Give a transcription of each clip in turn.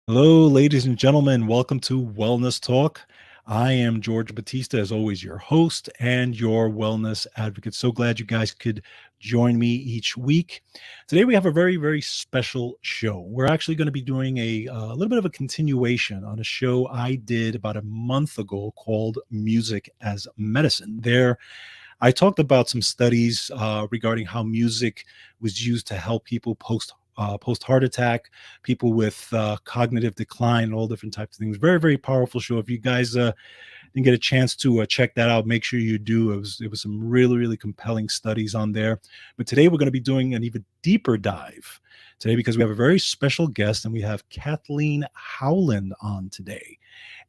Hello, ladies and gentlemen. Welcome to Wellness Talk. I am George Batista, as always, your host and your wellness advocate. So glad you guys could join me each week. Today, we have a very, very special show. We're actually going to be doing a little bit of a continuation on a show I did about a month ago called Music as Medicine. I talked about some studies regarding how music was used to help people post heart attack, people with cognitive decline, and all different types of things. Very, very powerful show. If you guys didn't get a chance to check that out, make sure you do. It was some really, really compelling studies on there. But today we're going to be doing an even deeper dive today because we have a very special guest, and we have Kathleen Howland on today.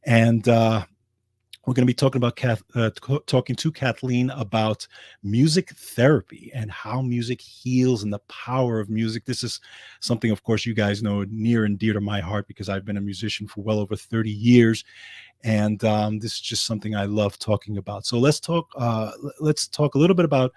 And we're going to be talking about talking to Kathleen about music therapy and how music heals and the power of music. This is something, of course, you guys know near and dear to my heart because I've been a musician for well over 30 years, and this is just something I love talking about. So let's talk. Let's talk a little bit about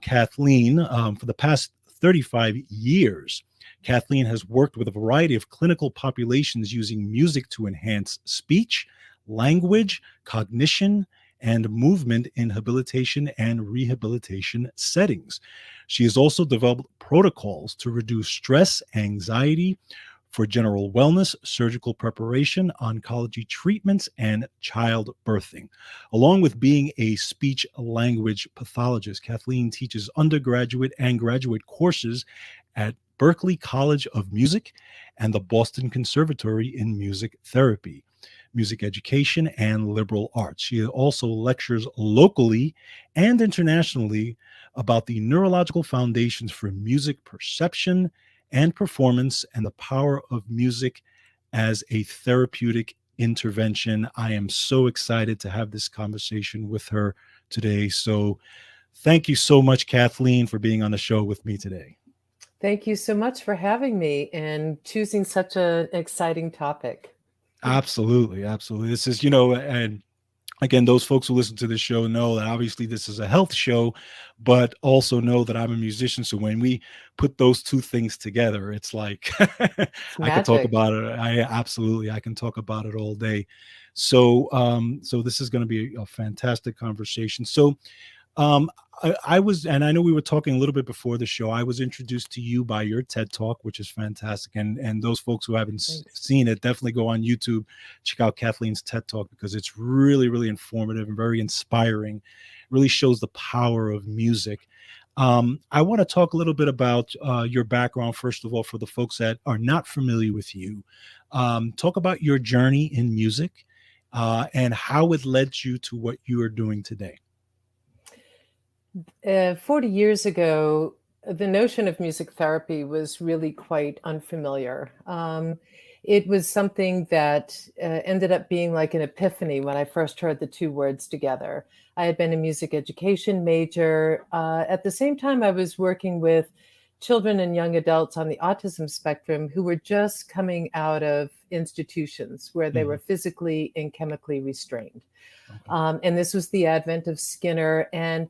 Kathleen. For the past 35 years, Kathleen has worked with a variety of clinical populations using music to enhance speech, language, cognition, and movement in habilitation and rehabilitation settings. She has also developed protocols to reduce stress, anxiety, for general wellness, surgical preparation, oncology treatments, and childbirthing. Along with being a speech language pathologist, Kathleen teaches undergraduate and graduate courses at Berklee College of Music and the Boston Conservatory in Music Therapy, music education, and liberal arts. She also lectures locally and internationally about the neurological foundations for music perception and performance and the power of music as a therapeutic intervention. I am so excited to have this conversation with her today. So thank you so much, Kathleen, for being on the show with me today. Thank you so much for having me and choosing such an exciting topic. Absolutely, absolutely. This is, and again, those folks who listen to this show know that obviously this is a health show, but also know that I'm a musician. So when we put those two things together, it's like It's I could talk magic. about it. I can talk about it all day. So this is going to be a fantastic conversation. So um, I was, and I know we were talking a little bit before the show. I was introduced to you by your TED Talk, which is fantastic. And those folks who haven't Thanks. seen it, definitely go on YouTube, check out Kathleen's TED Talk because it's really, really informative and very inspiring. It really shows the power of music. I want to talk a little bit about your background, first of all, for the folks that are not familiar with you. Talk about your journey in music and how it led you to what you are doing today. 40 years ago, the notion of music therapy was really quite unfamiliar. It was something that ended up being like an epiphany when I first heard the two words together. I had been a music education major. At the same time, I was working with children and young adults on the autism spectrum who were just coming out of institutions where they were Mhm. physically and chemically restrained. Okay. And this was the advent of Skinner and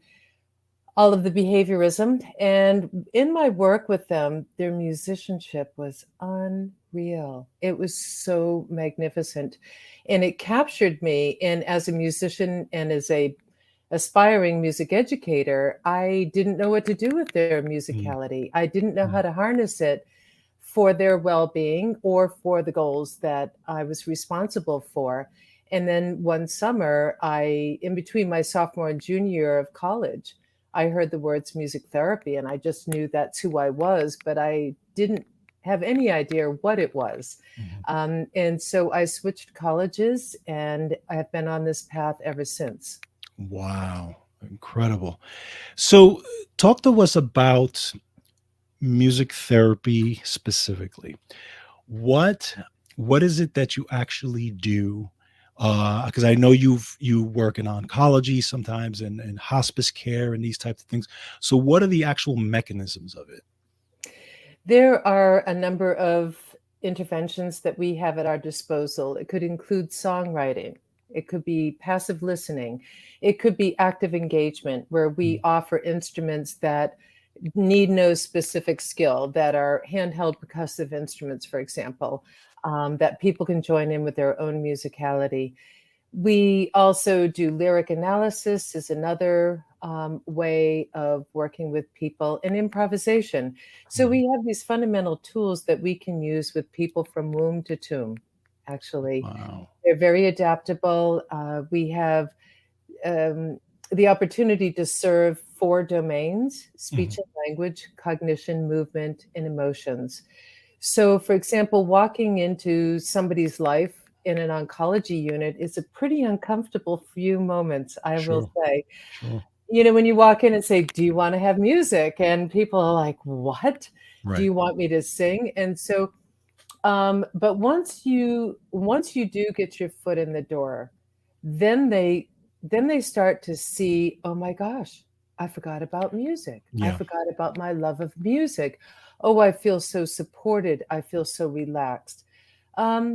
all of the behaviorism. And in my work with them, their musicianship was unreal. It was so magnificent. And it captured me. And as a musician and as a aspiring music educator, I didn't know what to do with their Mm, musicality. I didn't know how mm, to harness it for their well-being or for the goals that I was responsible for. And then one summer, in between my sophomore and junior year of college, I heard the words music therapy, and I just knew that's who I was, but I didn't have any idea what it was. mhm. And so I switched colleges, and I have been on this path ever since. Wow, incredible. So, talk to us about music therapy specifically. What what is it that you actually do? Because I know you work in oncology sometimes and hospice care and these types of things. So, what are the actual mechanisms of it? There are a number of interventions that we have at our disposal. It could include songwriting. It could be passive listening. It could be active engagement, where we Mm, offer instruments that need no specific skill, that are handheld percussive instruments, for example. that people can join in with their own musicality. We also do lyric analysis is another way of working with people, and improvisation. So Mhm. we have these fundamental tools that we can use with people from womb to tomb, actually. Wow. They're very adaptable. We have um, the opportunity to serve four domains: speech Mhm. and language, cognition, movement, and emotions. So, for example, walking into somebody's life in an oncology unit is a pretty uncomfortable few moments, I will Sure. say. Sure. When you walk in and say, "Do you want to have music?" And people are like, "What? Do Right. you want me to sing?" And so, but once you do get your foot in the door, then they start to see, "Oh my gosh, I forgot about music. I Yeah. forgot about my love of music. Oh, I feel so supported. I feel so relaxed."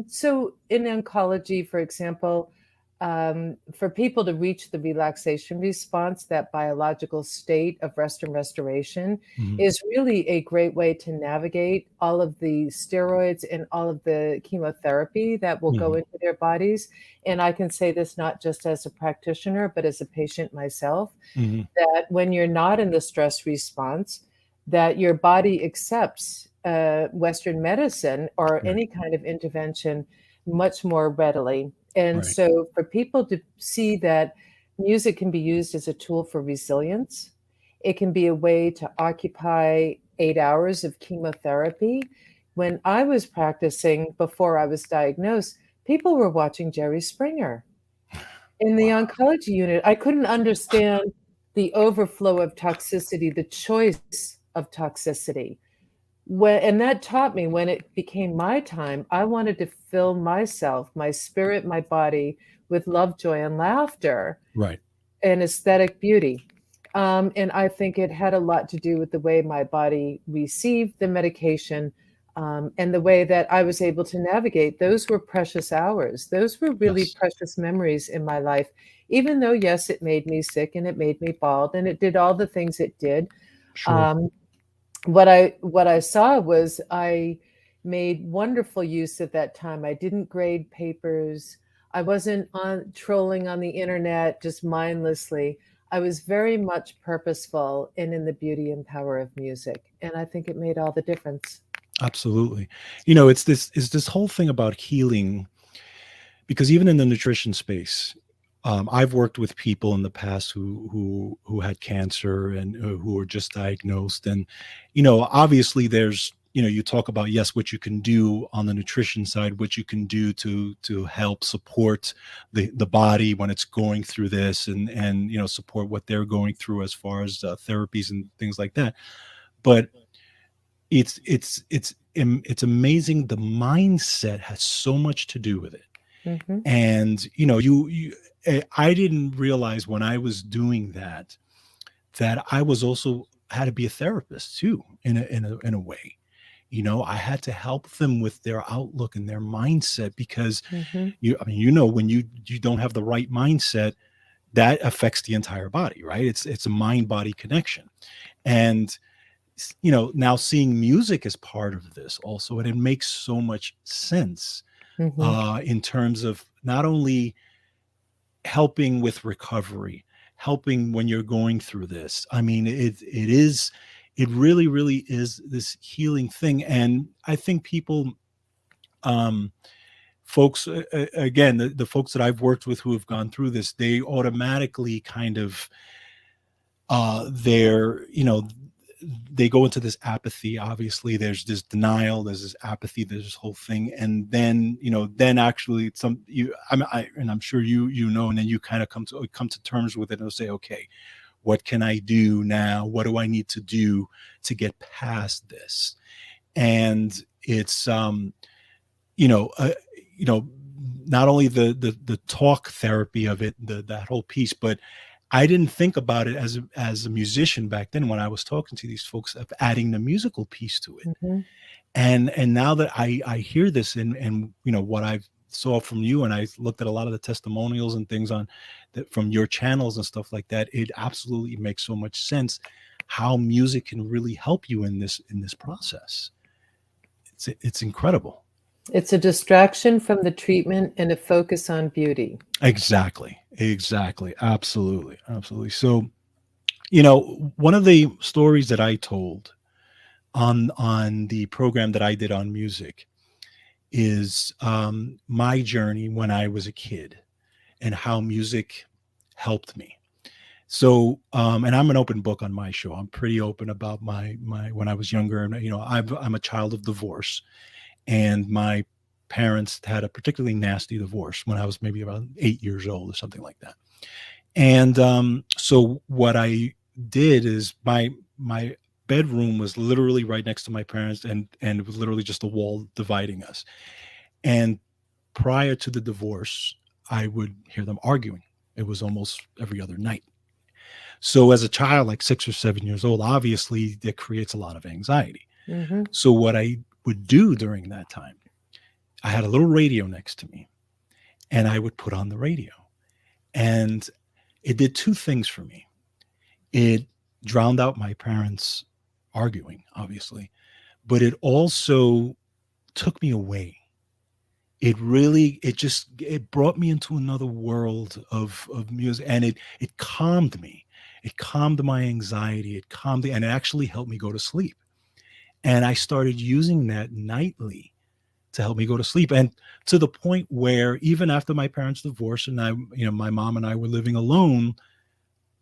So in oncology, for example, for people to reach the relaxation response, that biological state of rest and restoration, Mhm. is really a great way to navigate all of the steroids and all of the chemotherapy that will go Mhm. into their bodies. And I can say this not just as a practitioner, but as a patient myself, Mhm. that when you're not in the stress response, that your body accepts Western medicine or Right. any kind of intervention much more readily. And Right. so for people to see that music can be used as a tool for resilience, it can be a way to occupy 8 hours of chemotherapy. When I was practicing before I was diagnosed, people were watching Jerry Springer in the Wow. oncology unit. I couldn't understand the overflow of toxicity, the choice of toxicity. And that taught me when it became my time, I wanted to fill myself, my spirit, my body with love, joy, and laughter Right. and aesthetic beauty. And I think it had a lot to do with the way my body received the medication, and the way that I was able to navigate. Those were precious hours. Those were really Yes. precious memories in my life, even though, yes, it made me sick and it made me bald and it did all the things it did. Sure. Um, what I saw was I made wonderful use of that time. I didn't grade papers. I wasn't on trolling on the internet just mindlessly. I was very much purposeful and in the beauty and power of music, and I think it made all the difference. Absolutely. It's this whole thing about healing, because even in the nutrition space, I've worked with people in the past who had cancer and who were just diagnosed, and obviously there's you talk about, yes, what you can do on the nutrition side, what you can do to help support the body when it's going through this, and support what they're going through as far as therapies and things like that. But it's amazing. The mindset has so much to do with it. Mhm, And I didn't realize when I was doing that that I was also had to be a therapist too, in a way. I had to help them with their outlook and their mindset, because mhm, I mean, when you don't have the right mindset, that affects the entire body, right? It's a mind body connection. And now seeing music as part of this also, and it makes so much sense mhm, in terms of not only helping with recovery, helping when you're going through this. I mean, it really, really is this healing thing. And I think people, um, folks, again, the folks that I've worked with who have gone through this, they automatically kind of, they're, they go into this apathy. Obviously there's this denial, there's this apathy, there's this whole thing, and then then actually and I'm sure and then you kind of come to terms with it and say, okay, what can I do now? What do I need to do to get past this? And it's you know uh, you know not only the talk therapy of it, that whole piece, but I didn't think about it as a musician back then when I was talking to these folks, of adding the musical piece to it. mhm, And now that I hear this, and what I saw from you, and I looked at a lot of the testimonials and things on that from your channels and stuff like that, it absolutely makes so much sense how music can really help you in this process. It's incredible. It's a distraction from the treatment and a focus on beauty. Exactly. Exactly. Absolutely. Absolutely. So, one of the stories that I told on the program that I did on music is my journey when I was a kid and how music helped me. So, and I'm an open book on my show. I'm pretty open about my when I was younger, and I'm a child of divorce, and my parents had a particularly nasty divorce when I was maybe about 8 years old or something like that. And so what I did is my bedroom was literally right next to my parents, and it was literally just a wall dividing us. And prior to the divorce, I would hear them arguing. It was almost every other night. So as a child, like 6 or 7 years old, obviously that creates a lot of anxiety. Mm-hmm. So what I would do during that time, I had a little radio next to me, and I would put on the radio. And it did two things for me. It drowned out my parents arguing, obviously, but it also took me away. It brought me into another world of music, and it calmed me. It calmed my anxiety. And it actually helped me go to sleep. And I started using that nightly to help me go to sleep. And to the point where even after my parents divorced and my mom and I were living alone,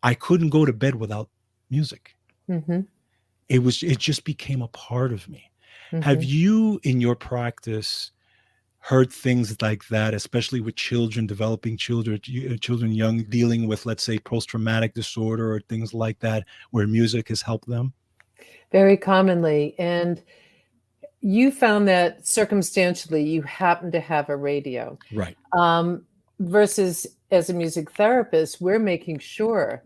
I couldn't go to bed without music. Mm-hmm. It just became a part of me. Have Mm-hmm. you in your practice heard things like that, especially with children, developing children young, dealing with, let's say, post-traumatic disorder or things like that, where music has helped them? Very commonly. And you found that circumstantially you happen to have a radio. Right. Um, versus as a music therapist, we're making sure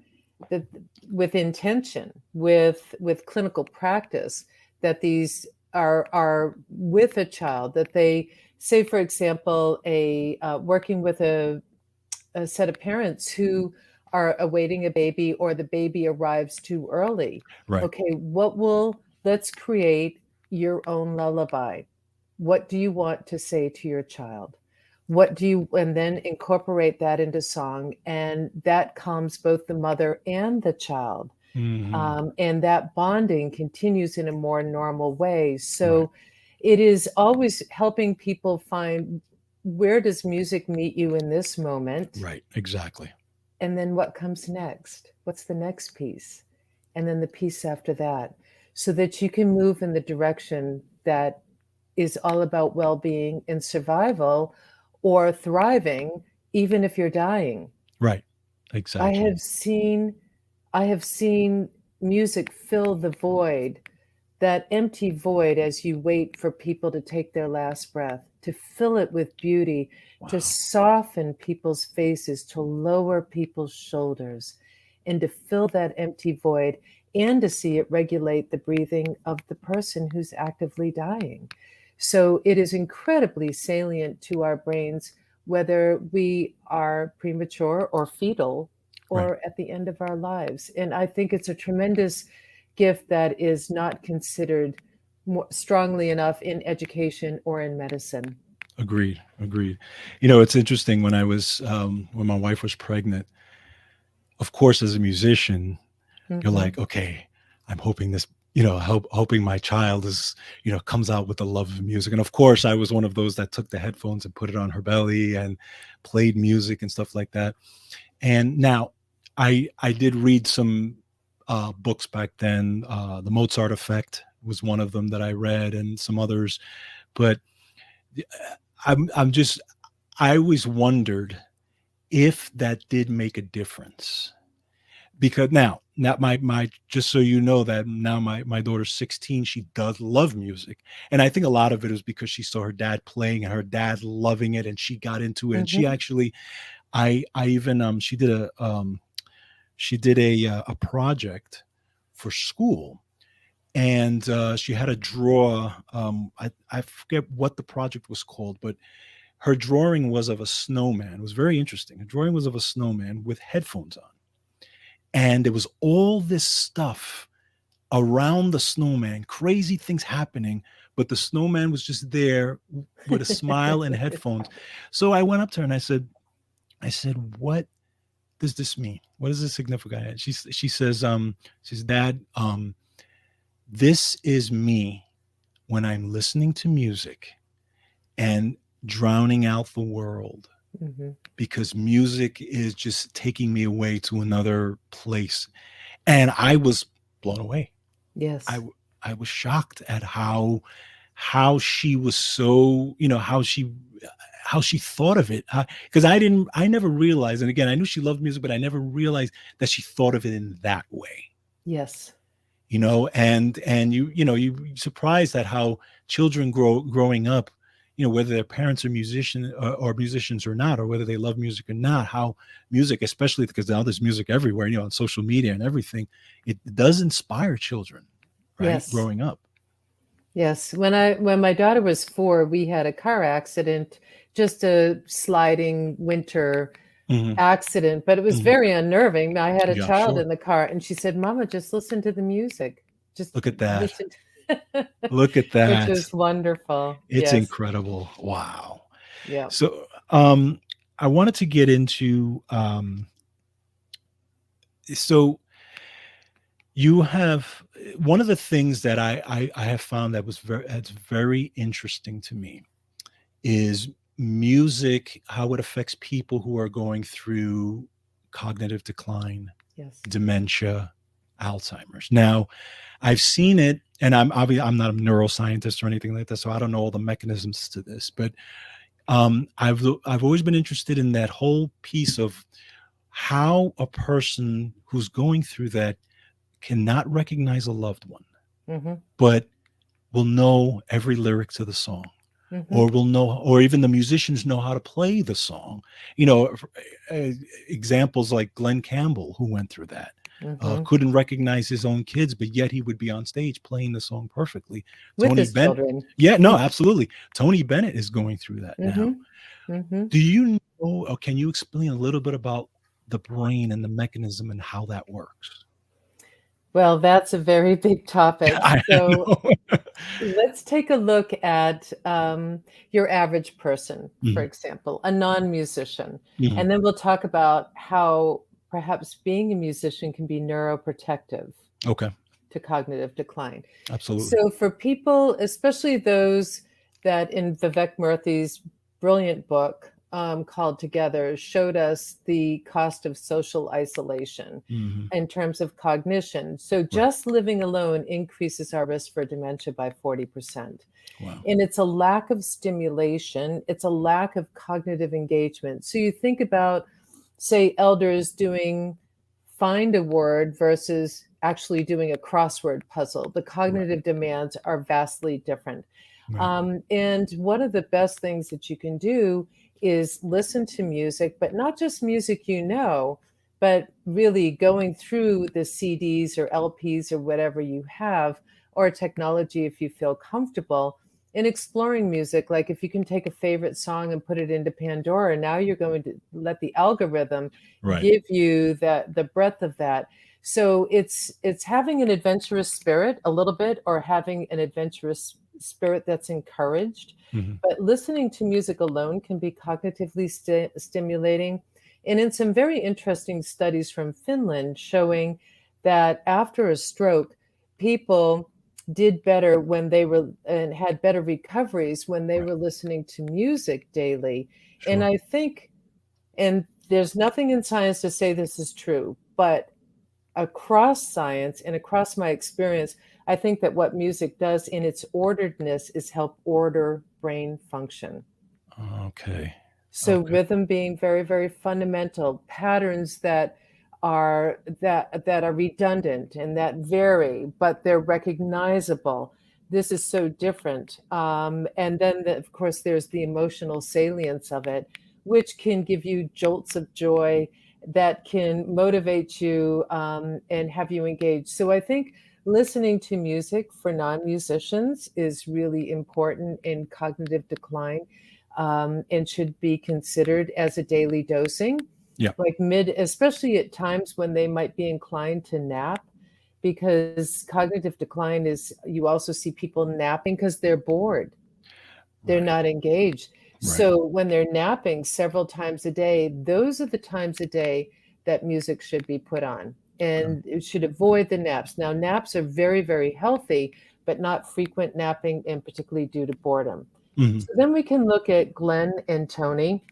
that with intention, with clinical practice, that these are with a child, that they say, for example, a working with a set of parents who are awaiting a baby or the baby arrives too early. Right. Okay, let's create your own lullaby. What do you want to say to your child? And then incorporate that into song, and that calms both the mother and the child. Hmm. And that bonding continues in a more normal way. Right. So it is always helping people find, where does music meet you in this moment? Right. Exactly. And then what comes next? What's the next piece? And then the piece after that, so that you can move in the direction that is all about well-being and survival, or thriving, even if you're dying. Right. I Exactly. have seen I have seen music fill the void, that empty void, as you wait for people to take their last breath, to fill it with beauty, to Wow. soften people's faces, to lower people's shoulders, and to fill that empty void, and to see it regulate the breathing of the person who's actively dying. So it is incredibly salient to our brains, whether we are premature or fetal Right. or at the end of our lives. And I think it's a tremendous gift that is not considered more strongly enough in education or in medicine. Agreed. Agreed. It's interesting when my wife was pregnant, of course, as a musician, you're Mm-hmm. like, okay, I'm hoping this, hoping my child is, comes out with the love of music. And of course, I was one of those that took the headphones and put it on her belly and played music and stuff like that. And now I did read some books back then. The Mozart Effect was one of them that I read, and some others. But I'm just I always wondered if that did make a difference, because now my just so you know that now my daughter's 16. She does love music, and I think a lot of it is because she saw her dad playing and her dad loving it, and she got into it. And she Mm-hmm. actually, I even she did a project for school, and she had to draw. I forget what the project was called, but her drawing was of a snowman. It was very interesting. Her drawing was of a snowman with headphones on, and there was all this stuff around the snowman, crazy things happening, but the snowman was just there with a smile and headphones. So I went up to her and I said, what does this mean? What is the significance? She says, Dad, this is me when I'm listening to music and drowning out the world, Mhm. because music is just taking me away to another place. And I was blown away. I Yes. w- I was shocked at how she was so, how she thought of it, because I never realized, and again, I knew she loved music, but I never realized that she thought of it in that way. Yes. And you surprised at how children growing up, whether their parents are or musicians or not, or whether they love music or not, how music, especially because now there's music everywhere, on social media and everything, it does inspire children, right, Yes. growing up. Yes. When my daughter was 4, we had a car accident, just a sliding winter Hmm. accident, but it was Hmm. very unnerving. I had a Yeah, child sure. in the car, and she said, "Mama, just listen to the music. Just Look at that. listen," Look at which that. was wonderful. It's Yes. incredible. Wow. Yeah. So I wanted to get into so you have one of the things that I have found that's very interesting to me is music, how it affects people who are going through cognitive decline, Yes. dementia, Alzheimer's. Now, I've seen it, and I'm not a neuroscientist or anything like that, so I don't know all the mechanisms to this, but I've always been interested in that whole piece of how a person who's going through that cannot recognize a loved one, Mhm. but will know every lyric to the song, Mhm. or will know, or even the musicians know how to play the song. You know, uh, Examples like Glenn Campbell, who went through that, Mhm. couldn't recognize his own kids, but yet he would be on stage playing the song perfectly. With Tony his Bennett, children. yeah, no, absolutely. Tony Bennett is going through that now. Mhm. Mhm. Do you know, or can you explain a little bit about the brain and the mechanism and how that works? Well, that's a very big topic. I So know. let's take a look at your average person, for Mhm, example, a non-musician, mhm. and then we'll talk about how perhaps being a musician can be neuroprotective Okay, to cognitive decline. absolutely. So for people, especially those that in Vivek Murthy's brilliant book called Together showed us the cost of social isolation Mhm. in terms of cognition. So Right. just living alone increases our risk for dementia by 40%. Wow. And it's a lack of stimulation, it's a lack of cognitive engagement. So you think about, say, elders doing find a word versus actually doing a crossword puzzle. The Right. cognitive demands are vastly different. Right. And one of the best things that you can do is listen to music, but not just music you know, but really going through the CDs or LPs or whatever you have, or technology if you feel comfortable in exploring music. Like if you can take a favorite song and put it into Pandora, now you're going to let the algorithm Right. give you that the breadth of that. So it's having an adventurous spirit a little bit, or having an adventurous spirit that's encouraged. Mhm. But listening to music alone can be cognitively stimulating. And in some very interesting studies from Finland showing that after a stroke, people did better when they were and had better recoveries when they Right. were listening to music daily. And Sure. I think, and there's nothing in science to say this is true, but across science and across my experience, I think that what music does in its orderedness is help order brain function. Okay. So Okay. rhythm being very, very fundamental, patterns that are redundant and that vary, but they're recognizable. This is so different. And then, of course, there's the emotional salience of it, which can give you jolts of joy that can motivate you and have you engaged. So I think listening to music for non-musicians is really important in cognitive decline, and should be considered as a daily dosing, Yeah. like especially at times when they might be inclined to nap. because cognitive decline is, you also see people napping because they're bored. They're Right. not engaged. Right. So when they're napping several times a day, those are the times a day that music should be put on. And it should avoid the naps. Now, naps are very, very healthy, but not frequent napping, and particularly due to boredom. Mhm. So then we can look at Glenn and Tony.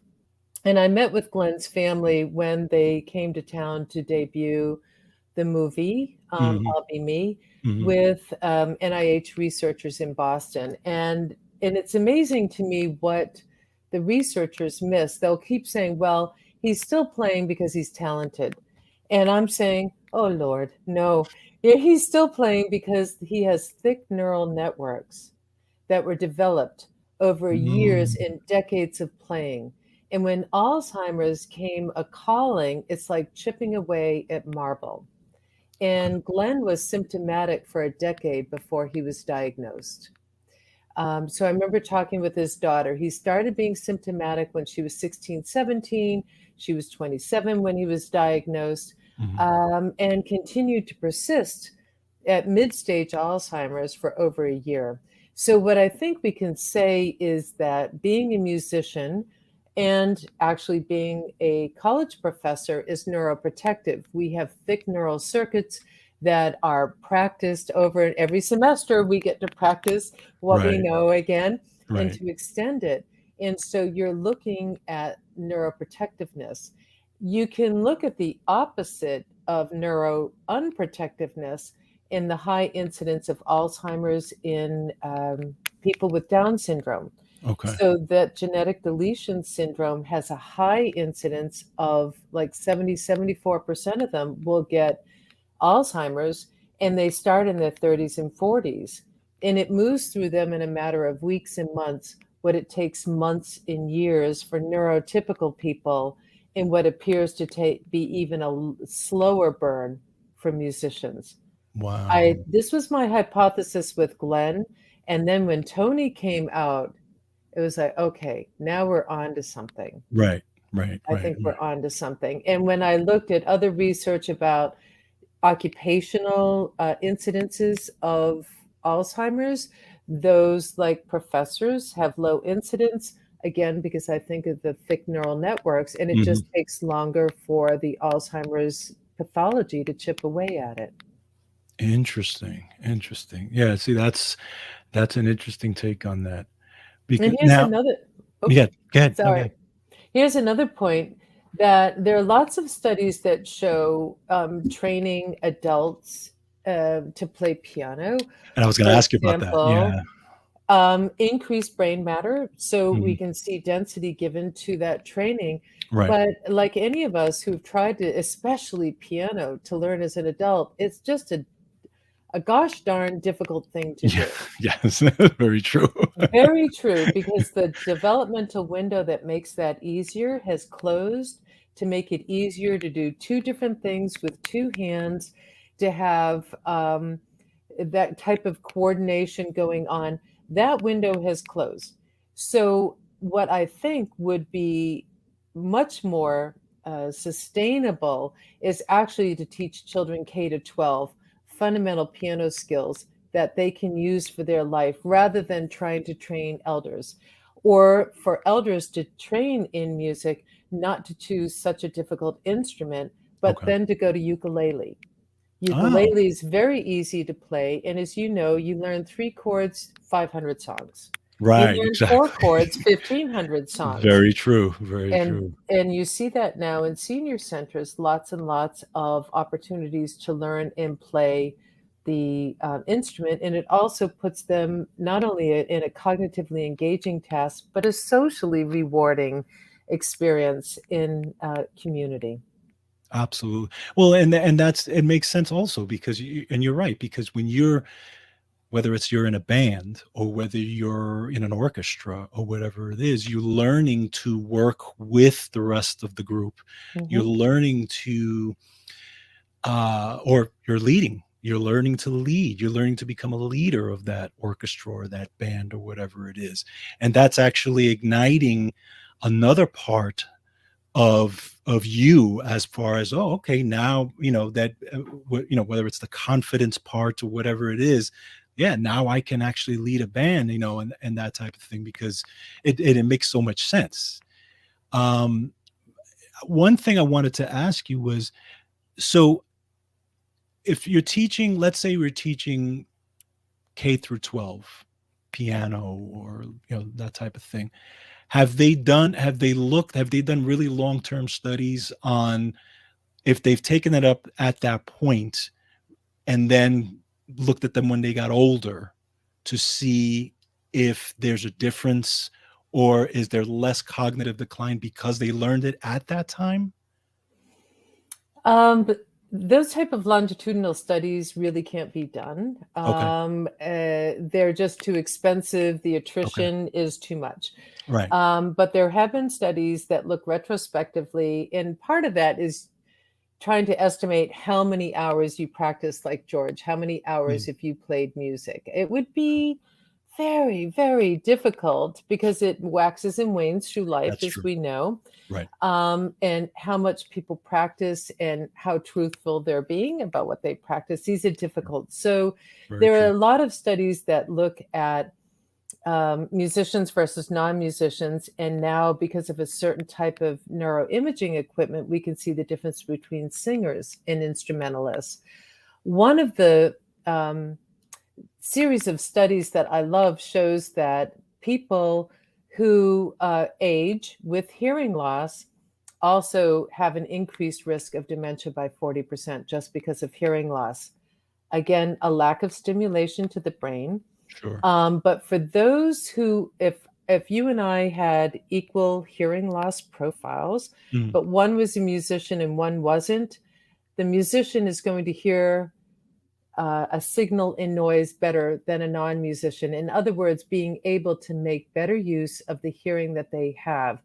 And I met with Glenn's family when they came to town to debut the movie, Mhm. I'll Be Me, Mhm. with NIH researchers in Boston. And it's amazing to me what the researchers miss. They'll keep saying, well, he's still playing because he's talented. And I'm saying, oh, Lord, no. Yeah, he's still playing because he has thick neural networks that were developed over years Mm. and decades of playing. And when Alzheimer's came a calling, it's like chipping away at marble. Okay. And Glenn was symptomatic for a decade before he was diagnosed. So I remember talking with his daughter. He started being symptomatic when she was 16, 17. She was 27 when he was diagnosed, Mhm. and continued to persist at mid-stage Alzheimer's for over a year. So what I think we can say is that being a musician and actually being a college professor is neuroprotective. We have thick neural circuits that are practiced over every semester. We get to practice what we Right. know again and Right. to extend it. And so you're looking at neuroprotectiveness. You can look at the opposite of neuro unprotectiveness in the high incidence of Alzheimer's in people with Down syndrome. Okay. So that genetic deletion syndrome has a high incidence of like 70, 74% of them will get Alzheimer's, and they start in their 30s and 40s. And it moves through them in a matter of weeks and months, what it takes months and years for neurotypical people, and what appears to be even a slower burn for musicians. Wow. This was my hypothesis with Glenn. And then when Tony came out, it was like, okay, now we're on to something. Right. Right. I Right. think we're on to something. And when I looked at other research about occupational incidences of Alzheimer's, those like professors have low incidence, again, because I think of the thick neural networks, and it Mhm. just takes longer for the Alzheimer's pathology to chip away at it. Interesting. Interesting. Yeah. See, that's an interesting take on that. And Because here's now, another, oh, yeah. Go ahead. No, go sorry. ahead. Here's another point that there are lots of studies that show training adults to play piano, And I was going to for ask you about that. example, Yeah. increased brain matter. So we Mhm. can see density given to that training. Right. But like any of us who've tried to, especially piano, to learn as an adult, it's just a gosh darn difficult thing to Yeah. do. Yes. Very true. Very true, because the developmental window that makes that easier has closed to make it easier to do two different things with two hands, to have that type of coordination going on. That window has closed. So, what I think would be much more sustainable is actually to teach children K to 12 fundamental piano skills that they can use for their life rather than trying to train elders, or for elders to train in music, not to choose such a difficult instrument, but Okay. then to go to ukulele. Oh, Ukulele is very easy to play, and as you know, you learn 3 chords, 500 songs. You right. learn 4 Exactly. chords, 1,500 songs. Very true. Very And true. and you see that now in senior centers, lots and lots of opportunities to learn and play the instrument, and it also puts them not only in a cognitively engaging task, but a socially rewarding experience in community. Absolutely. Well, and that's it makes sense also because and you're right, because when you're, whether it's you're in a band or whether you're in an orchestra or whatever it is, you're learning to work with the rest of the group. You're Mhm. learning to or you're leading. You're learning to lead. You're learning to become a leader of that orchestra or that band or whatever it is. And that's actually igniting another part of you, as far as, oh, okay, now that whether it's the confidence part or whatever it is, yeah, now I can actually lead a band, and that type of thing, because it makes so much sense. um One thing I wanted to ask you was, so if you're teaching, let's say we're teaching K through 12 piano, or that type of thing, have they done really long-term studies on, if they've taken it up at that point and then looked at them when they got older, to see if there's a difference, or is there less cognitive decline because they learned it at that time? But those type of longitudinal studies really can't be done. Okay. They're just too expensive. The Okay. attrition is too much. Right. But there have been studies that look retrospectively, and part of that is trying to estimate how many hours you practice, like George, how many hours Mm, if you played music. It would be very, very difficult because it waxes and wanes through life, that's as true. we know, Right. and how much people practice and how truthful they're being about what they practice. These are difficult. So Very there are true. a lot of studies that look at musicians versus non-musicians. And now, because of a certain type of neuroimaging equipment, we can see the difference between singers and instrumentalists. One of the series of studies that I love shows that people who age with hearing loss also have an increased risk of dementia by 40% just because of hearing loss. Again, a lack of stimulation to the brain. Sure. But for those who, if you and I had equal hearing loss profiles, Mm, but one was a musician and one wasn't, the musician is going to hear a signal in noise better than a non-musician. In other words, being able to make better use of the hearing that they have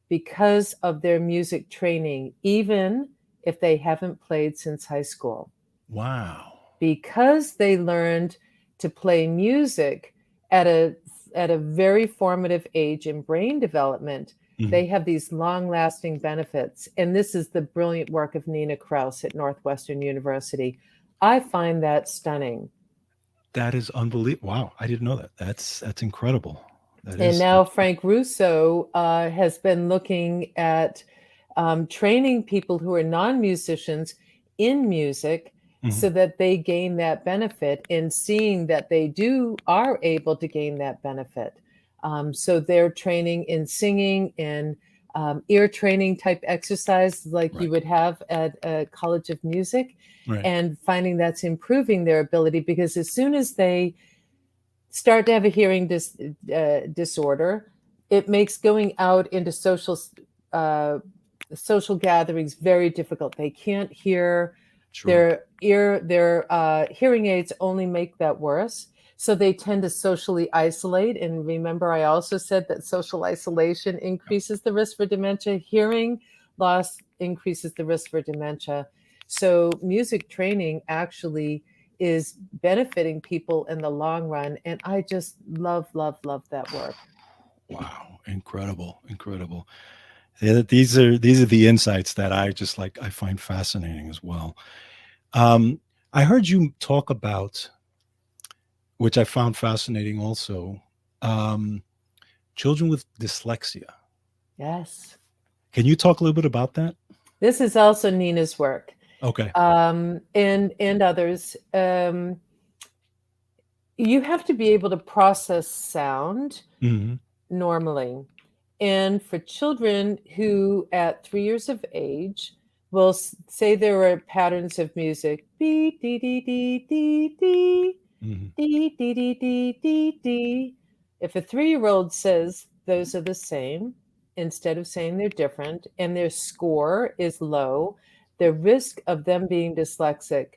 because of their music training, even if they haven't played since high school, wow. because they learned to play music at a very formative age in brain development. Mm, They have these long-lasting benefits. And this is the brilliant work of Nina Kraus at Northwestern University. I find that stunning. that is unbelievable. Wow, I didn't know that. That's incredible. That And is. now Frank Russo has been looking at training people who are non-musicians in music Mhm. so that they gain that benefit, and seeing that they are able to gain that benefit. So they're training in singing and ear training type exercise like you Right. would have at a College of Music, Right. and finding that's improving their ability, because as soon as they start to have a hearing disorder, it makes going out into uh, social gatherings very difficult. They can't hear. Sure. Their hearing aids only make that worse. So they tend to socially isolate. And remember, I also said that social isolation increases the risk for dementia. Hearing loss increases the risk for dementia. So music training actually is benefiting people in the long run. And I just love, love, love that work. Wow, incredible, incredible. Yeah, these are the insights that I find fascinating as well. Um, I heard you talk about, which I found fascinating also, um, children with dyslexia. Yes. Can you talk a little bit about that? This is also Nina's work, Okay. and others. You have to be able to process sound Hmm. normally. And for children who, at 3 years of age, will say there are patterns of music, dee, dee, dee, dee, dee, dee, Hmm. dee, dee, dee, dee, dee, dee. If a 3-year-old says those are the same, instead of saying they're different, and their score is low, the risk of them being dyslexic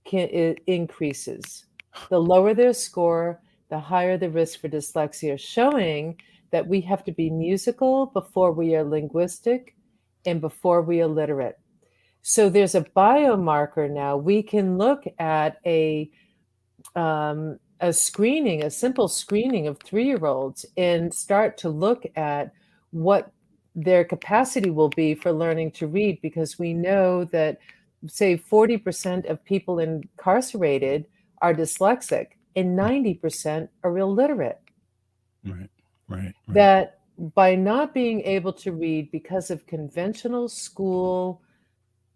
it increases. The lower their score, the higher the risk for dyslexia, showing that we have to be musical before we are linguistic and before we are literate. So there's a biomarker now. We can look at a simple screening of 3-year-olds, and start to look at what their capacity will be for learning to read, because we know that, say, 40% of people incarcerated are dyslexic and 90% are illiterate. Right. Right. Right. That by not being able to read because of conventional school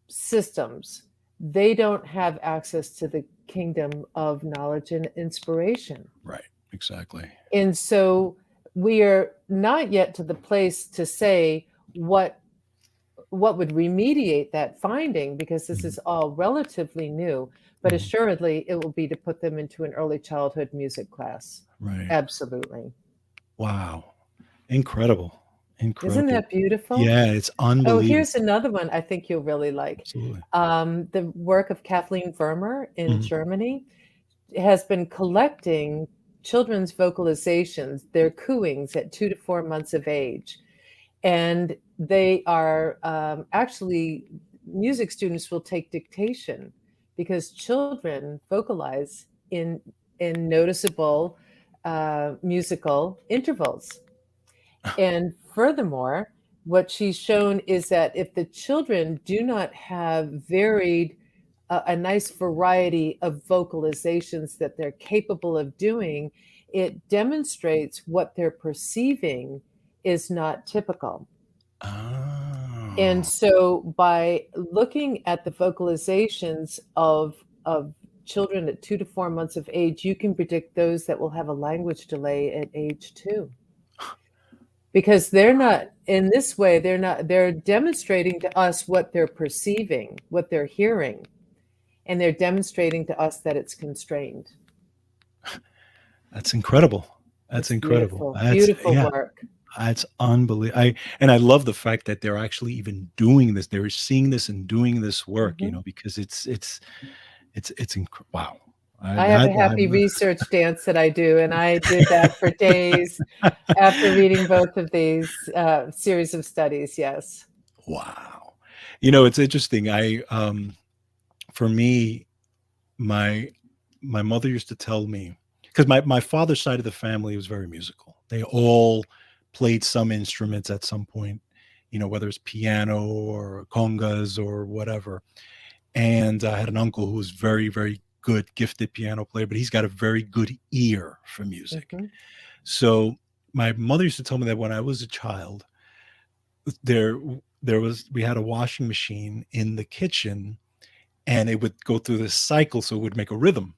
systems, they don't have access to the kingdom of knowledge and inspiration. Right. Exactly. And so we are not yet to the place to say what would remediate that finding, because this is all relatively new, but assuredly it will be to put them into an early childhood music class. Right. Absolutely. Wow. Incredible. Isn't Incredible. that beautiful? Yeah, it's Oh, unbelievable. here's another one I think you'll really like. Absolutely. The work of Kathleen in Mhm. Germany has been collecting children's vocalizations, their cooings at 2 to 4 months of age. And they are actually, music students will take dictation, because children vocalize in noticeable musical intervals. And furthermore, what she's shown is that if the children do not have a nice variety of vocalizations that they're capable of doing, it demonstrates what they're perceiving is not typical. And Oh. so by looking at the vocalizations of children at 2 to 4 months of age, you can predict those that will have a language delay at age 2. Because they're not, in this way, they're demonstrating to us what they're perceiving, what they're hearing, and they're demonstrating to us that it's constrained. That's incredible. That's It's incredible. beautiful, That's beautiful yeah. work. That's unbelievable. I love the fact that they're actually even doing this. They're seeing this and doing this work, Mhm. because wow. I I have that a happy research dance that I do, and I did that for days after reading both of these series of studies. Yes. wow. It's interesting. For me, my my mother used to tell me, because my father's side of the family was very musical. They all played some instruments at some point, whether it's piano or congas or whatever. And I had an uncle who was very, very good, gifted piano player, but he's got a very good ear for music. Hmm. So my mother used to tell me that when I was a child, there we had a washing machine in the kitchen, and it would go through this cycle, so it would make a rhythm.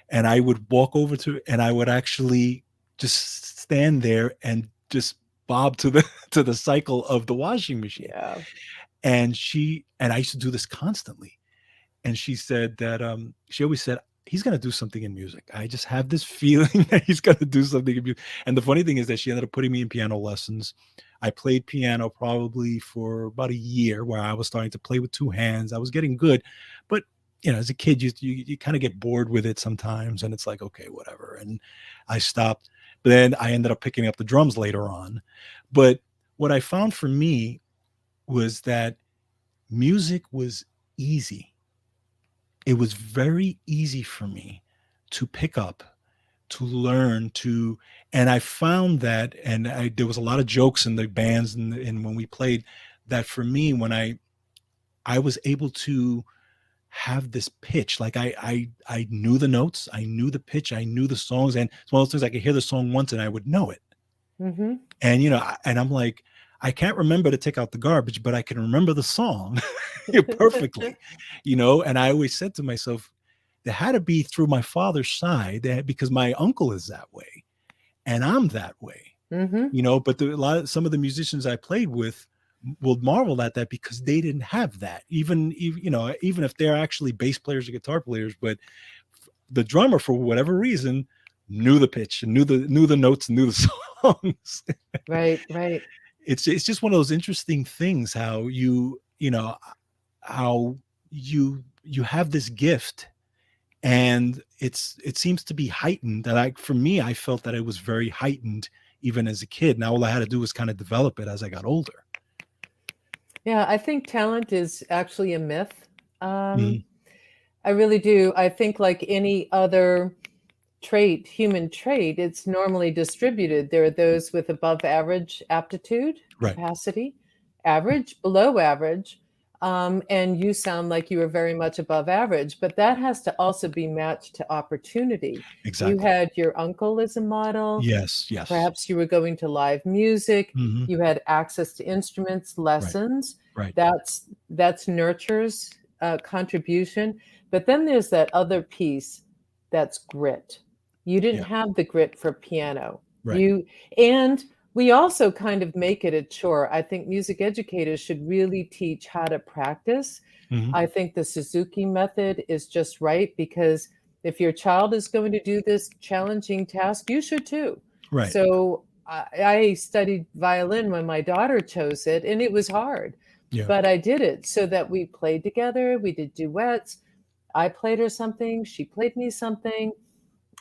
And I would walk over to it, and I would actually just stand there and just bob to the to the cycle of the washing machine. Yeah. And I used to do this constantly. And she said that she always said, he's going to do something in music. I just have this feeling that he's going to do something in music. And the funny thing is that she ended up putting me in piano lessons. I played piano probably for about a year, where I was starting to play with two hands. I was getting good, but as a kid, you kind of get bored with it sometimes, and it's like, okay, whatever. And I stopped. But then I ended up picking up the drums later on. But what I found for me was that music was easy. It was very easy for me to pick up, to learn, and I found that, and there was a lot of jokes in the bands, and when we played, that for me, when I was able to have this pitch, like I knew the notes, I knew the pitch, I knew the songs, and it's one of those things, I could hear the song once and I would know it. Hmm. And and I'm like, I can't remember to take out the garbage, but I can remember the song perfectly, and I always said to myself, there had to be through my father's side, because my uncle is that way and I'm that way, Hmm. but some of the musicians I played with will marvel at that, because they didn't have that, even if they're actually bass players or guitar players, but the drummer, for whatever reason, knew the pitch and knew the notes and knew the songs. Right, right. It's just one of those interesting things, how how you have this gift, and it seems to be heightened. That for me, I felt that it was very heightened even as a kid. Now all I had to do was kind of develop it as I got older. Yeah, I think talent is actually a myth. Mhm. I really do. I think, like any other human trait, it's normally distributed. There are those with above average aptitude, Right. capacity, average, below average. And you sound like you are very much above average, but that has to also be matched to opportunity. You Exactly. had your uncle as a model. Yes. Yes. Perhaps you were going to live music. Hmm. You had access to instruments, Right. lessons. Right. That's nurtures contribution. But then there's that other piece that's grit. You didn't Yeah. have the grit for piano. Right. You and we also kind of make it a chore. I think music educators should really teach how to practice. Hmm. I think the Suzuki method is just right because if your child is going to do this challenging task, you should too. Right. So I studied violin when my daughter chose it, and it was hard, Yeah. but I did it so that we played together. We did duets. I played her something, she played me something,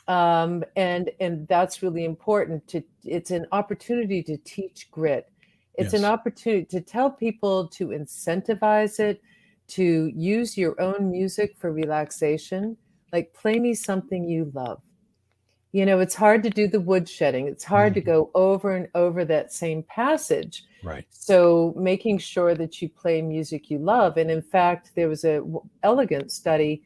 and that's really important. It's an opportunity to teach grit. It's an Yes. opportunity to tell people to incentivize it, to use your own music for relaxation. Like, play me something you love. It's hard to do the woodshedding. It's hard to Mhm. go over and over that same passage. Right. So making sure that you play music you love. And in fact, there was a elegant study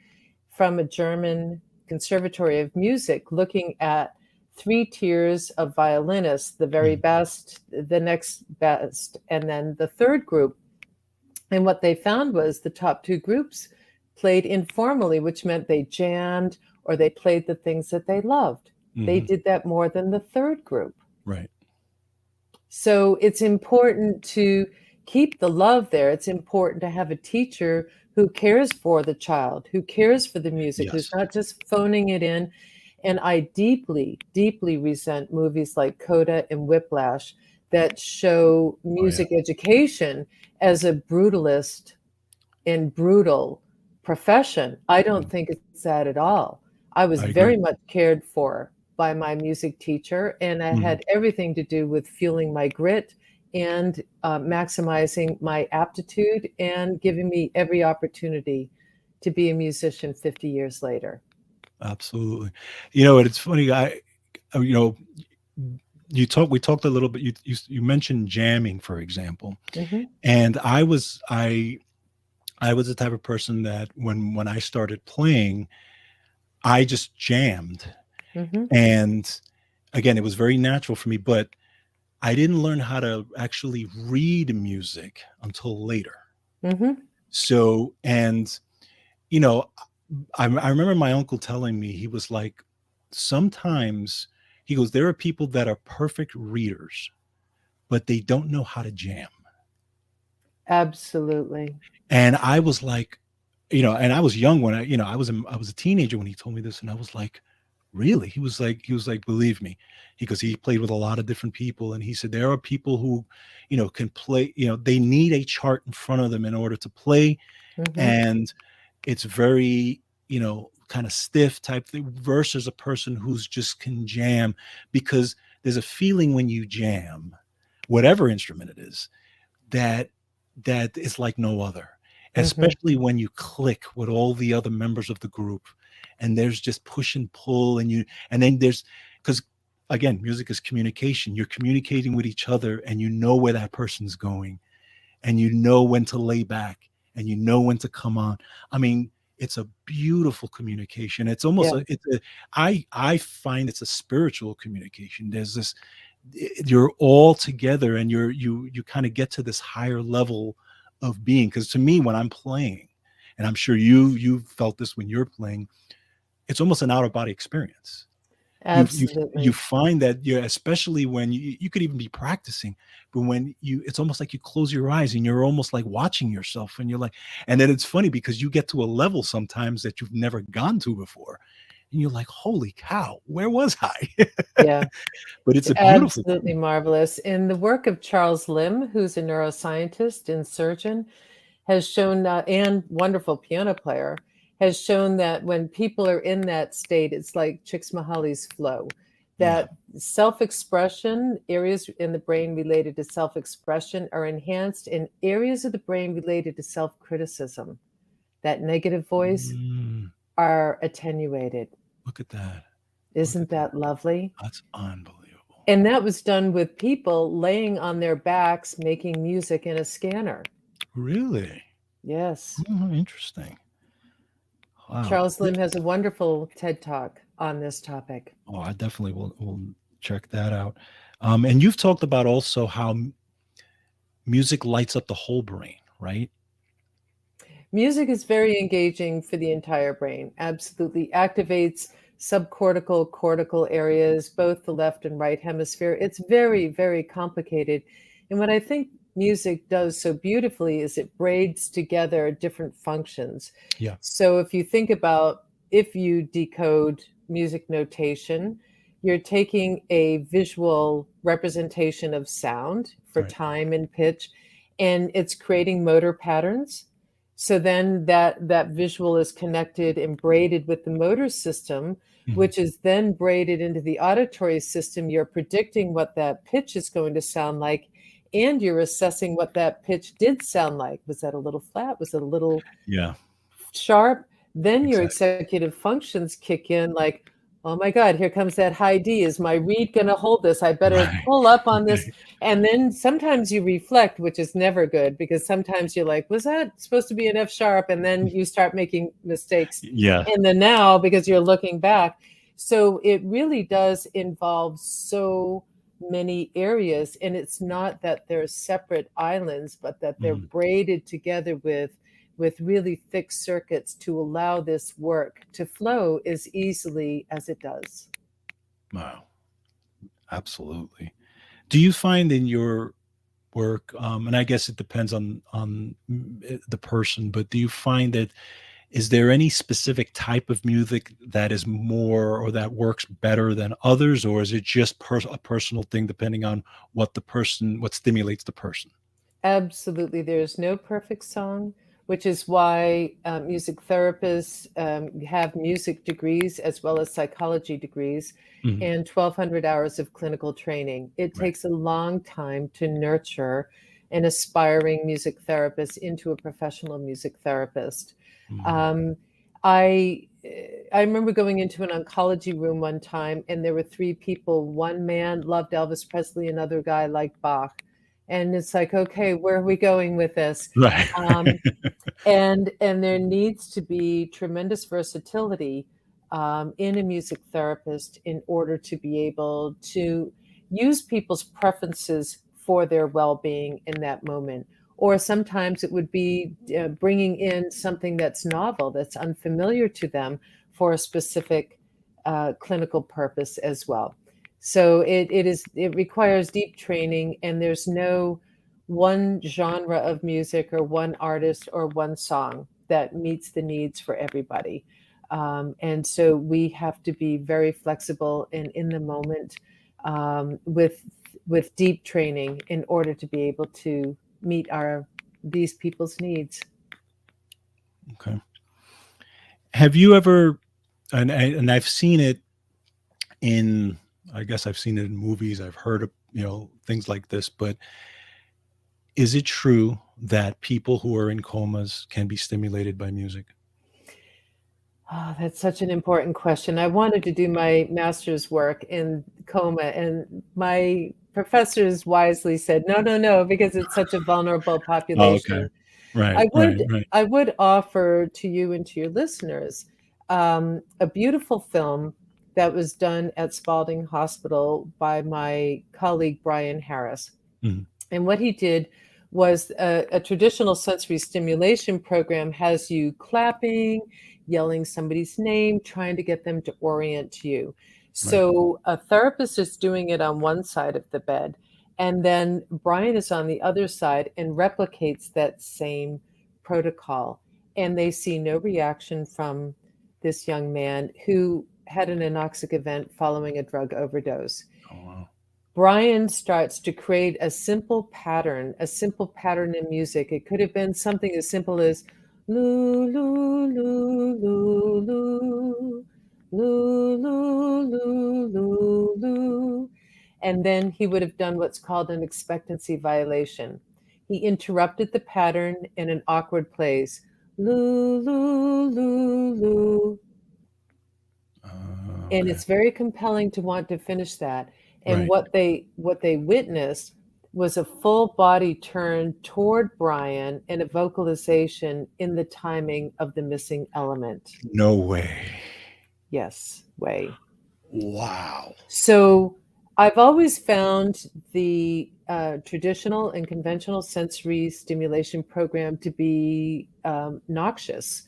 from a German conservatory of music looking at three tiers of violinists, the very Mhm. best, the next best, and then the third group. And what they found was the top two groups played informally, which meant they jammed or they played the things that they loved. They Mhm. did that more than the third group. Right. So it's important to keep the love there. It's important to have a teacher who cares for the child, who cares for the music, who's Yes. not just phoning it in. And I deeply, deeply resent movies like Coda and Whiplash that show Oh yeah. music education as a brutalist and brutal profession. I don't Mm. think it's that at all. I was I agree. very much cared for by my music teacher, and it Mhm. had everything to do with fueling my grit and maximizing my aptitude and giving me every opportunity to be a musician 50 years later. Absolutely. It's funny. You know, we talked a little bit. You mentioned jamming, for example, Hmm. and I was the type of person that when I started playing, I just jammed, Hmm. and again, it was very natural for me, but I didn't learn how to actually read music until later. Hmm. So, and you know, I remember my uncle telling me, he was like, sometimes he goes, there are people that are perfect readers, but they don't know how to jam. Absolutely. And I was like, and I was young when I was a teenager when he told me this, and I was like, really? He was like, believe me, because he played with a lot of different people, and he said there are people who, can play. They need a chart in front of them in order to play, Hmm. and it's very kind of stiff type thing versus a person who's just can jam, because there's a feeling when you jam, whatever instrument it is, that that is like no other, Hmm. especially when you click with all the other members of the group, and there's just push and pull, and then there's, because again, music is communication. You're communicating with each other, and you know where that person's going, and you know when to lay back, and you know when to come on. I mean, it's a beautiful communication. It's almost Yeah. a it's a I find it's a spiritual communication. There's this, you're all together, and you kind of get to this higher level of being, because to me, when I'm playing, and I'm sure you felt this when you're playing, it's almost an out of body experience. You Absolutely. find that you're, especially when you could even be practicing, but when it's almost like you close your eyes and you're almost like watching yourself, and you're like, and then it's funny because you get to a level sometimes that you've never gone to before, and you're like, holy cow, where was I? Yeah. But it's a beautiful Absolutely thing. marvelous. In the work of Charles Limb, who's a neuroscientist and surgeon, has shown and wonderful piano player, has shown that when people are in that state, it's like Csikszentmihalyi's flow. Yeah. That self-expression, areas in the brain related to self-expression are enhanced, and areas of the brain related to self-criticism, that negative voice, Mm, are attenuated. look at that. Look Isn't at that. that lovely? That's unbelievable. And that was done with people laying on their backs making music in a scanner. Really? Yes. Oh, interesting. Wow. Charles Lim has a wonderful TED Talk on this topic. Oh, I definitely will check that out. And you've talked about also how music lights up the whole brain, right? Music is very engaging for the entire brain. Absolutely activates subcortical, cortical areas, both the left and right hemisphere. It's very, very complicated. And what I think music does so beautifully is it braids together different functions. Yeah. So if you decode music notation, you're taking a visual representation of sound for Right. time and pitch, and it's creating motor patterns. So then that visual is connected and braided with the motor system, Mhm. which is then braided into the auditory system. You're predicting what that pitch is going to sound like, and you're assessing what that pitch did sound like. Was that a little flat? Was it a little Yeah. sharp? Then your Exactly. executive functions kick in like, oh my God, here comes that high D. Is my reed going to hold this? I better Right. pull up on this. And then sometimes you reflect, which is never good because sometimes you're like, was that supposed to be an F sharp? And then you start making mistakes Yeah. in the now because you're looking back. So it really does involve so many areas. And it's not that they're separate islands, but that they're Mhm. braided together with really thick circuits to allow this work to flow as easily as it does. Wow. Absolutely. Do you find in your work, and I guess it depends on the person, but do you find that is there any specific type of music that is more or that works better than others, or is it just a personal thing depending on what stimulates the person? Absolutely. There's no perfect song, which is why music therapists have music degrees as well as psychology degrees Mhm. and 1,200 hours of clinical training. It Right. takes a long time to nurture an aspiring music therapist into a professional music therapist. Mhm. Um, I I remember going into an oncology room one time, and there were three people. One man loved Elvis Presley, another guy liked Bach, and it's like, okay, where are we going with this? Right. Um, and there needs to be tremendous versatility in a music therapist in order to be able to use people's preferences for their well-being in that moment. Or sometimes it would be bringing in something that's novel, that's unfamiliar to them for a specific clinical purpose as well. So it requires deep training, and there's no one genre of music or one artist or one song that meets the needs for everybody. And so we have to be very flexible and in the moment with deep training in order to be able to meet our these people's needs. Okay. Have you ever, and I've seen it in, I guess I've seen it in movies. I've heard of, things like this, but is it true that people who are in comas can be stimulated by music? Oh, that's such an important question. I wanted to do my master's work in coma, and my professors wisely said, no, no, no, because it's such a vulnerable Oh, okay. population. Right, I right, would right. I would offer to you and to your listeners a beautiful film that was done at Spalding Hospital by my colleague Brian Harris. Mhm. And what he did was a traditional sensory stimulation program has you clapping, yelling somebody's name, trying to get them to orient to you. Right. So a therapist is doing it on one side of the bed, and then Brian is on the other side and replicates that same protocol. And they see no reaction from this young man who had an anoxic event following a drug overdose. Oh, wow. Brian starts to create a simple pattern in music. It could have been something as simple as loo, loo, loo, loo, loo, loo, loo, loo, loo, loo. And then he would have done what's called an expectancy violation. He interrupted the pattern in an awkward place. Loo, loo, loo, loo. and Okay. it's very compelling to want to finish that. And Right. what they witnessed was a full body turn toward Brian and a vocalization in the timing of the missing element. No way. Yes, way. Wow. So I've always found the traditional and conventional sensory stimulation program to be noxious.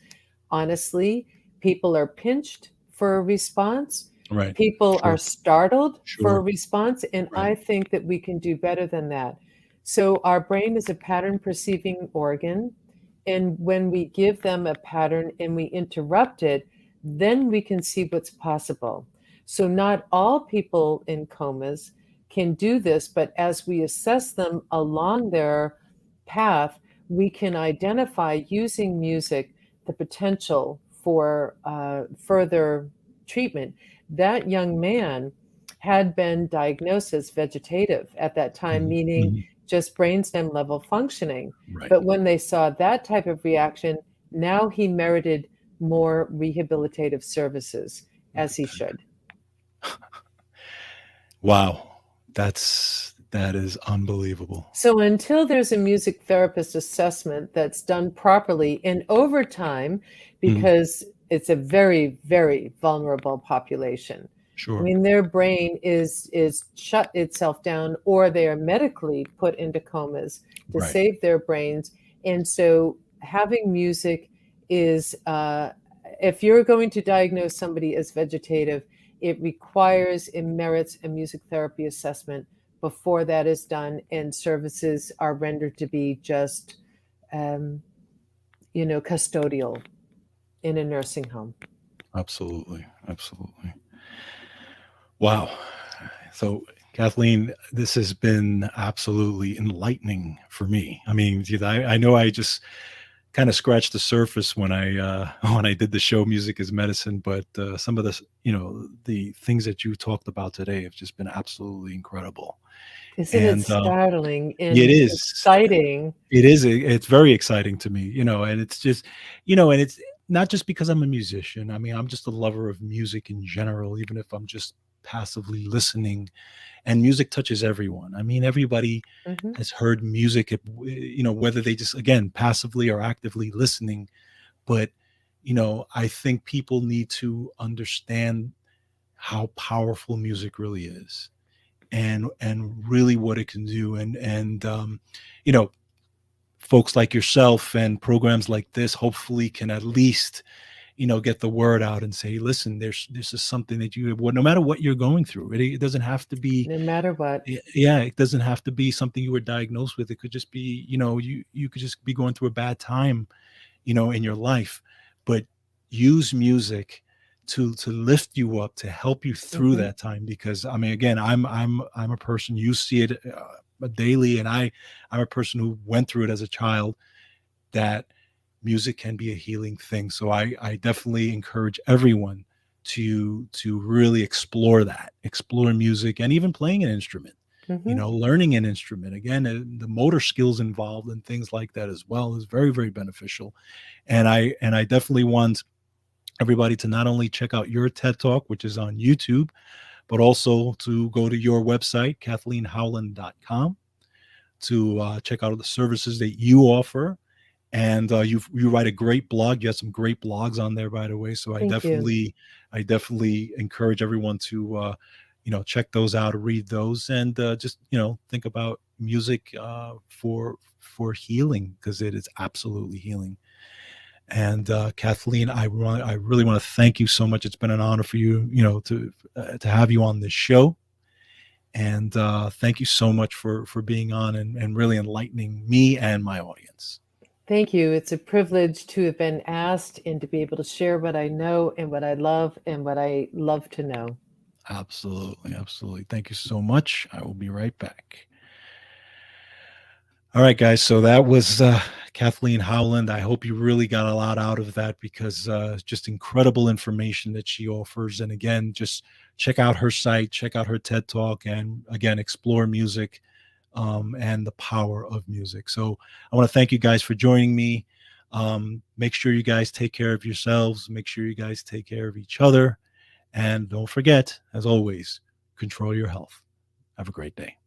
Honestly, people are pinched for a response. Right. People are Sure. startled for a Sure. response. And Right. I think that we can do better than that. So, our brain is a pattern perceiving organ. And when we give them a pattern and we interrupt it, then we can see what's possible. So, not all people in comas can do this, but as we assess them along their path, we can identify using music the potential for further treatment. That young man had been diagnosed as vegetative at that time, Mhm, meaning mhm. just brainstem level functioning. Right. But when they saw that type of reaction, now he merited more rehabilitative services, Look as at he that. should. Wow. That is unbelievable. So until there's a music therapist assessment that's done properly and over time, Mhm. because it's a very, very vulnerable population. I Sure. mean, their brain is shut itself down, or they are medically put into comas to Right. save their brains. And so having music is, if you're going to diagnose somebody as vegetative, it requires and merits a music therapy assessment before that is done, and services are rendered to be just, um, custodial in a nursing home. Absolutely. Absolutely. Wow. So, Kathleen, this has been absolutely enlightening for me. I mean, I know I just kind of scratched the surface when I when I did the show Music is Medicine, but some of the things that you talked about today have just been absolutely incredible. Isn't it And startling it and is. exciting? It's very exciting to me, and it's just, and it's not just because I'm a musician. I mean, I'm just a lover of music in general, even if I'm just passively listening, and music touches everyone. I mean, everybody Hmm. has heard music, whether they just, again, passively or actively listening. But, I think people need to understand how powerful music really is, and really what it can do. And you know, folks like yourself and programs like this hopefully can at least, get the word out and say, listen, this is something that no matter what you're going through, it doesn't have to be. No matter what. Yeah, it doesn't have to be something you were diagnosed with. It could just be, you could just be going through a bad time, in your life. But use music to lift you up, to help you through Hmm. that time. Because I mean, again, I'm a person, you see it daily, and I'm a person who went through it as a child, that music can be a healing thing. So I definitely encourage everyone to really explore music, and even playing an instrument, Hmm. learning an instrument. Again, the motor skills involved and things like that as well is very, very beneficial. And I definitely want everybody to not only check out your TED Talk, which is on YouTube, but also to go to your website, kathleenhowland.com, to check out the services that you offer. And you write a great blog. You have some great blogs on there, by the way. So I Thank you. definitely, I definitely encourage everyone to, check those out, read those, and just, think about music for healing, because it is absolutely healing. And Kathleen, I really want to thank you so much. It's been an honor for you, to have you on this show. And thank you so much for being on, and really enlightening me and my audience. Thank you. It's a privilege to have been asked and to be able to share what I know and what I love and what I love to know. Absolutely, absolutely. Thank you so much. I will be right back. All right, guys. So that was Kathleen Howland. I hope you really got a lot out of that, because it's just incredible information that she offers. And again, just check out her site, check out her TED Talk, and again, explore music, and the power of music. So I want to thank you guys for joining me. Make sure you guys take care of yourselves. Make sure you guys take care of each other. And don't forget, as always, control your health. Have a great day.